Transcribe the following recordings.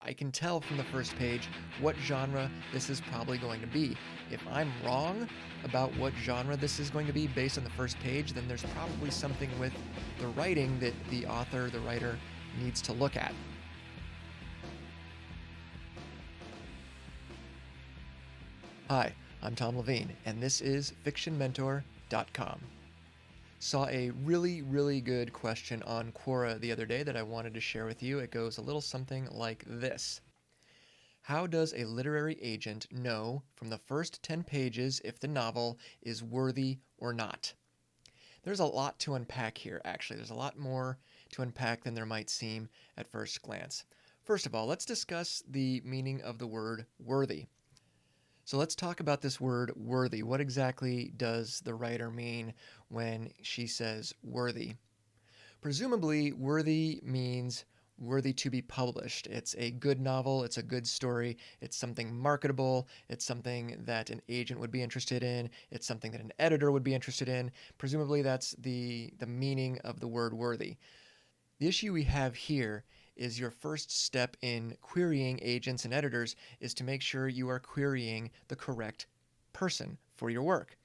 I can tell from the first page what genre this is probably going to be. If I'm wrong about what genre this is going to be based on the first page, then there's probably something with the writing that the author, the writer, needs to look at. Hi, I'm Tom Leveen, and this is FictionMentor.com. Saw a really good question on Quora the other day that I wanted to share with you. It goes a little something like this. How does a literary agent know from the first 10 pages if the novel is worthy or not? There's a lot to unpack here, actually. There's a lot more to unpack than there might seem at first glance. First of all, let's discuss the meaning of the word worthy. So let's talk about this word worthy. What exactly does the writer mean when she says worthy? Presumably, worthy means worthy to be published. It's a good novel, it's a good story, it's something marketable, it's something that an agent would be interested in, it's something that an editor would be interested in. Presumably, that's the meaning of the word worthy. The issue we have here is your first step in querying agents and editors is to make sure you are querying the correct person for your work.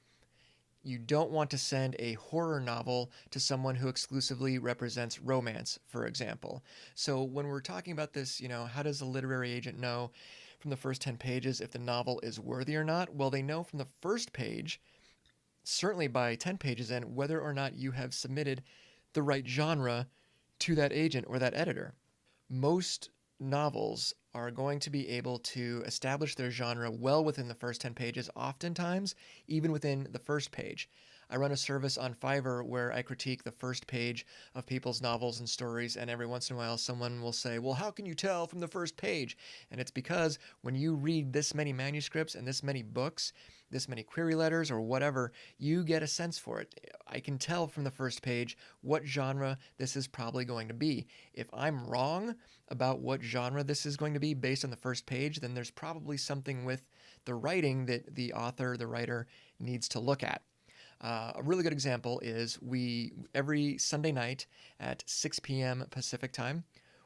You don't want to send a horror novel to someone who exclusively represents romance, for example. So when we're talking about this, how does a literary agent know from the first 10 pages if the novel is worthy or not? Well, they know from the first page, certainly by 10 pages in, whether or not you have submitted the right genre to that agent or that editor. Most novels are going to be able to establish their genre well within the first 10 pages, oftentimes even within the first page. I run a service on Fiverr where I critique the first page of people's novels and stories, and every once in a while someone will say, well, how can you tell from the first page? And it's because when you read this many manuscripts and this many books, this many query letters or whatever, you get a sense for it. I can tell from the first page what genre this is probably going to be. If I'm wrong about what genre this is going to be based on the first page, then there's probably something with the writing that the author, the writer, needs to look at. A really good example is every Sunday night at 6 p.m. Pacific time,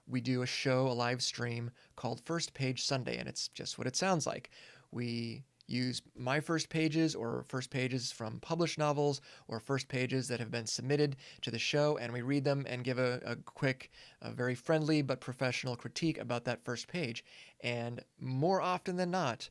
we do a show, a live stream called First Page Sunday, and it's just what it sounds like. We use my first pages or first pages from published novels or first pages that have been submitted to the show, and we read them and give a quick, very friendly but professional critique about that first page. And more often than not,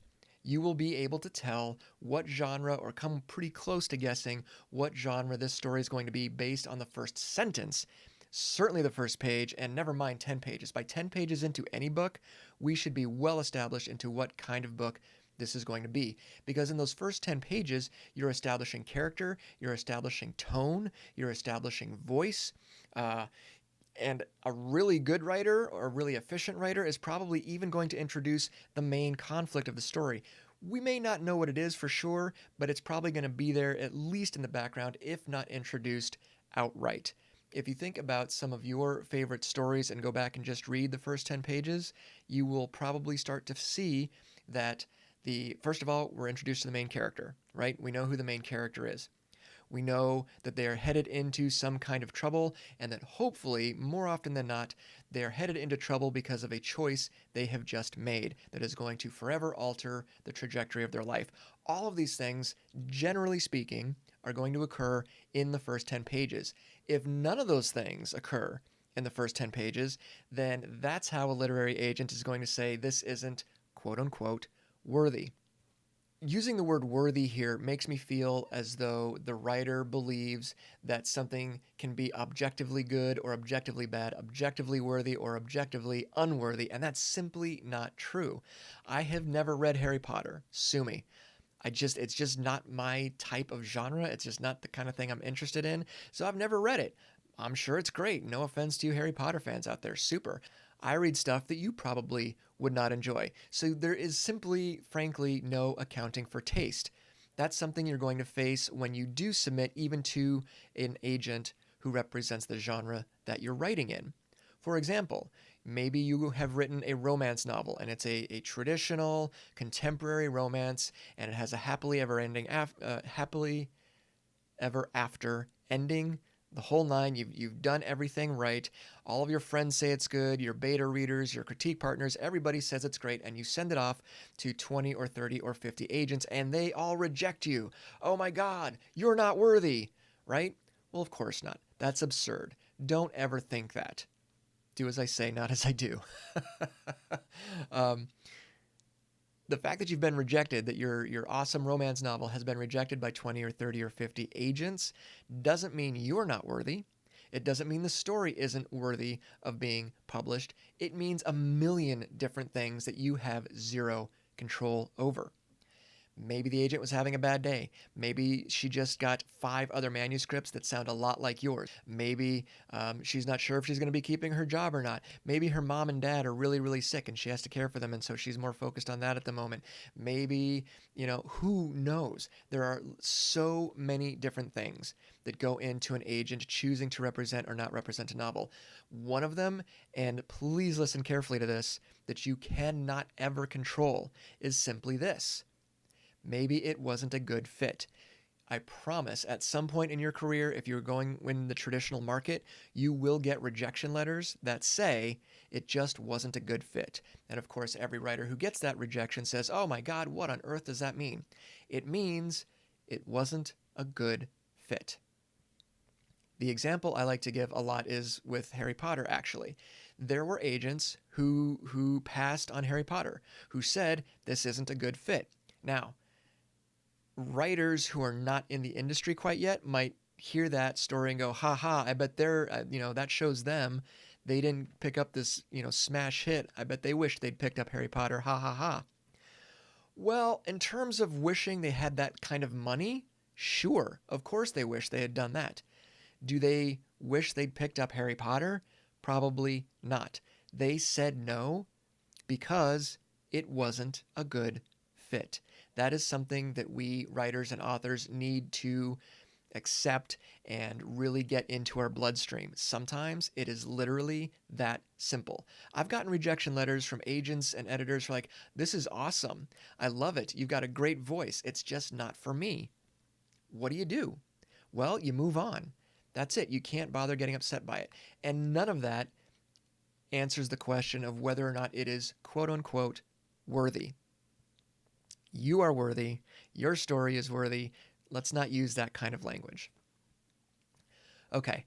you will be able to tell what genre or come pretty close to guessing what genre this story is going to be based on the first sentence. Certainly the first page, and never mind 10 pages. By 10 pages into any book, we should be well established into what kind of book this is going to be. Because in those first 10 pages, you're establishing character, you're establishing tone, you're establishing voice, and a really good writer or a really efficient writer is probably even going to introduce the main conflict of the story. We may not know what it is for sure, but it's probably going to be there at least in the background, if not introduced outright. If you think about some of your favorite stories and go back and just read the first 10 pages, you will probably start to see that first of all, we're introduced to the main character, right? We know who the main character is. We know that they are headed into some kind of trouble, and that hopefully, more often than not, they are headed into trouble because of a choice they have just made that is going to forever alter the trajectory of their life. All of these things, generally speaking, are going to occur in the first 10 pages. If none of those things occur in the first 10 pages, then that's how a literary agent is going to say this isn't, quote unquote, worthy. Using the word worthy here makes me feel as though the writer believes that something can be objectively good or objectively bad, objectively worthy or objectively unworthy, and that's simply not true. I have never read Harry Potter. Sue me. It's just not my type of genre. It's just not the kind of thing I'm interested in. So I've never read it. I'm sure it's great. No offense to you Harry Potter fans out there. Super. I read stuff that you probably would not enjoy. So there is simply, frankly, no accounting for taste. That's something you're going to face when you do submit even to an agent who represents the genre that you're writing in. For example, maybe you have written a romance novel and it's a traditional contemporary romance and it has a happily ever after ending the whole nine. You've done everything right. All of your friends say it's good. Your beta readers, your critique partners, everybody says it's great, and you send it off to 20 or 30 or 50 agents, and they all reject you. Oh my God, you're not worthy, right? Well, of course not. That's absurd. Don't ever think that. Do as I say, not as I do. um, the fact that you've been rejected, that your awesome romance novel has been rejected by 20 or 30 or 50 agents, doesn't mean you're not worthy. It doesn't mean the story isn't worthy of being published. It means a million different things that you have zero control over. Maybe the agent was having a bad day. Maybe she just got 5 other manuscripts that sound a lot like yours. Maybe she's not sure if she's going to be keeping her job or not. Maybe her mom and dad are really, really sick and she has to care for them, and so she's more focused on that at the moment. Maybe, who knows? There are so many different things that go into an agent choosing to represent or not represent a novel. One of them, and please listen carefully to this, that you cannot ever control is simply this: maybe it wasn't a good fit. I promise at some point in your career, if you're going in the traditional market, you will get rejection letters that say it just wasn't a good fit. And of course, every writer who gets that rejection says, oh my God, what on earth does that mean? It means it wasn't a good fit. The example I like to give a lot is with Harry Potter, actually. There were agents who passed on Harry Potter, who said this isn't a good fit. Now, writers who are not in the industry quite yet might hear that story and go, ha ha, I bet they're, that shows them. They didn't pick up this, smash hit. I bet they wish they'd picked up Harry Potter, ha ha ha. Well, in terms of wishing they had that kind of money, sure, of course they wish they had done that. Do they wish they'd picked up Harry Potter? Probably not. They said no because it wasn't a good fit. That is something that we writers and authors need to accept and really get into our bloodstream. Sometimes it is literally that simple. I've gotten rejection letters from agents and editors who are like, this is awesome. I love it. You've got a great voice. It's just not for me. What do? Well, you move on. That's it. You can't bother getting upset by it. And none of that answers the question of whether or not it is quote unquote worthy. You are worthy. Your story is worthy. Let's not use that kind of language. Okay.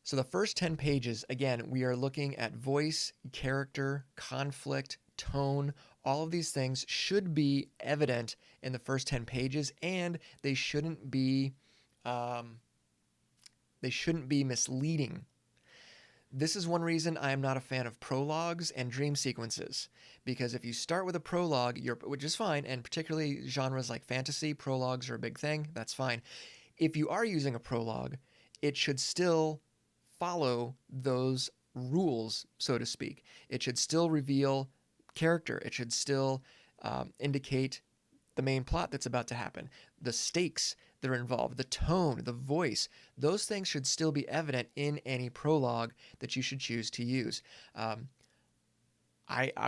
So the first 10 pages, again, we are looking at voice, character, conflict, tone. All of these things should be evident in the first 10 pages, and they shouldn't be misleading. This is one reason I am not a fan of prologues and dream sequences, because if you start with a prologue, which is fine, and particularly genres like fantasy, prologues are a big thing, that's fine. If you are using a prologue, it should still follow those rules, so to speak. It should still reveal character. It should still indicate the main plot that's about to happen, the stakes that are involved, the tone, the voice. Those things should still be evident in any prologue that you should choose to use. I'm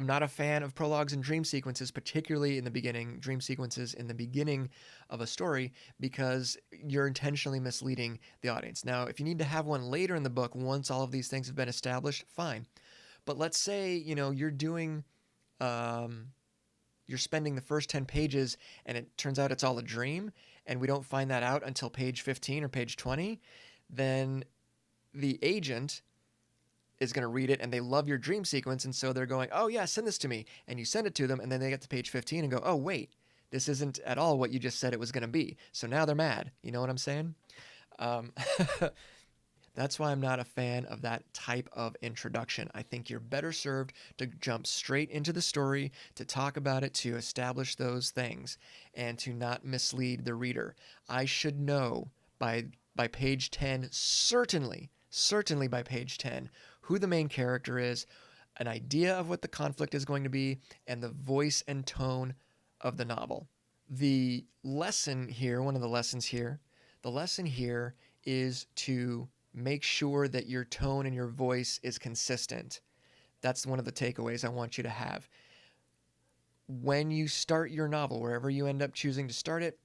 not a fan of prologues and dream sequences, particularly in the beginning, dream sequences in the beginning of a story, because you're intentionally misleading the audience. Now, if you need to have one later in the book, once all of these things have been established, fine. But let's say, you're doing... you're spending the first 10 pages and it turns out it's all a dream, and we don't find that out until page 15 or page 20, then the agent is going to read it and they love your dream sequence, and so they're going, oh yeah, send this to me. And you send it to them, and then they get to page 15 and go, oh wait, this isn't at all what you just said it was going to be. So now they're mad. You know what I'm saying? That's why I'm not a fan of that type of introduction. I think you're better served to jump straight into the story, to talk about it, to establish those things, and to not mislead the reader. I should know by page 10, certainly by page 10, who the main character is, an idea of what the conflict is going to be, and the voice and tone of the novel. The lesson here, the lesson here is to make sure that your tone and your voice is consistent. That's one of the takeaways I want you to have. When you start your novel, wherever you end up choosing to start it,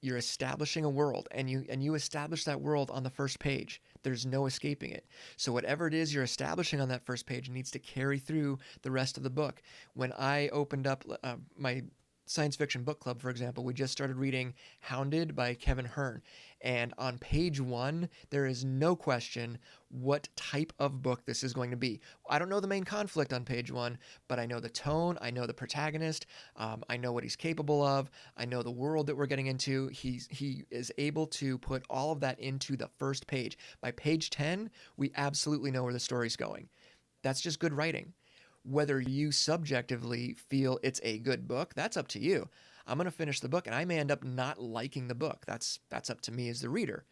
You're establishing a world, and you establish that world on the first page. There's no escaping it. So whatever it is you're establishing on that first page needs to carry through the rest of the book. When I opened up my science fiction book club, for example, we just started reading Hounded by Kevin Hearn. And on page one, there is no question what type of book this is going to be. I don't know the main conflict on page one, but I know the tone, I know the protagonist, I know what he's capable of, I know the world that we're getting into. He is able to put all of that into the first page. By page 10, we absolutely know where the story's going. That's just good writing. Whether you subjectively feel it's a good book, that's up to you. I'm going to finish the book and I may end up not liking the book. That's up to me as the reader.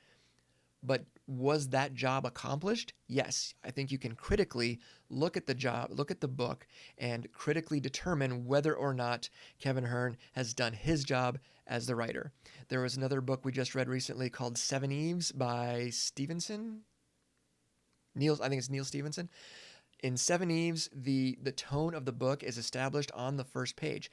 But was that job accomplished? Yes. I think you can critically look at the job, look at the book, and critically determine whether or not Kevin Hearn has done his job as the writer. There was another book we just read recently called Seven Eves by Stevenson. I think it's Neil Stevenson. In Seven Eves, the tone of the book is established on the first page.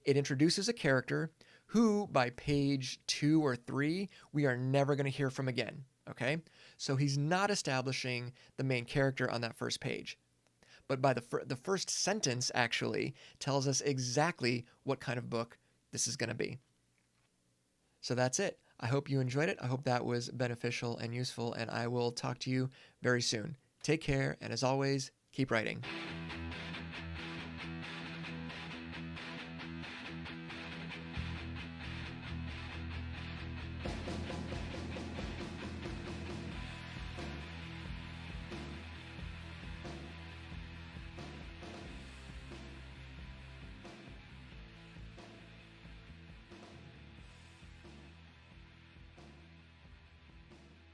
It introduces a character who, by page 2 or 3, we are never going to hear from again. Okay? So he's not establishing the main character on that first page. But by the first sentence, actually, tells us exactly what kind of book this is going to be. So that's it. I hope you enjoyed it. I hope that was beneficial and useful, and I will talk to you very soon. Take care, and as always, keep writing.